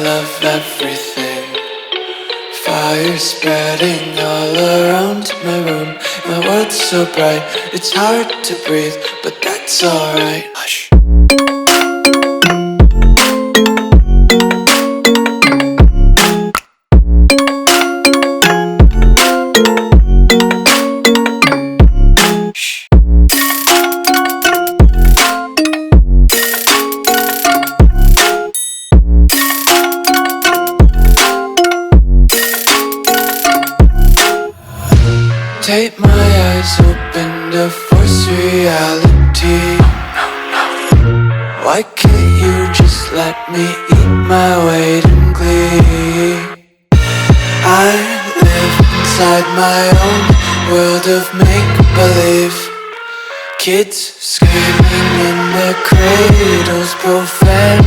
love everything. Fire spreading all around my room. My world's so bright, it's hard to breathe, but that's alright. Hush. Tape my eyes open to force reality. Why can't you just let me eat my weight in glee? I live inside my own world of make-believe. Kids screaming in their cradles, profane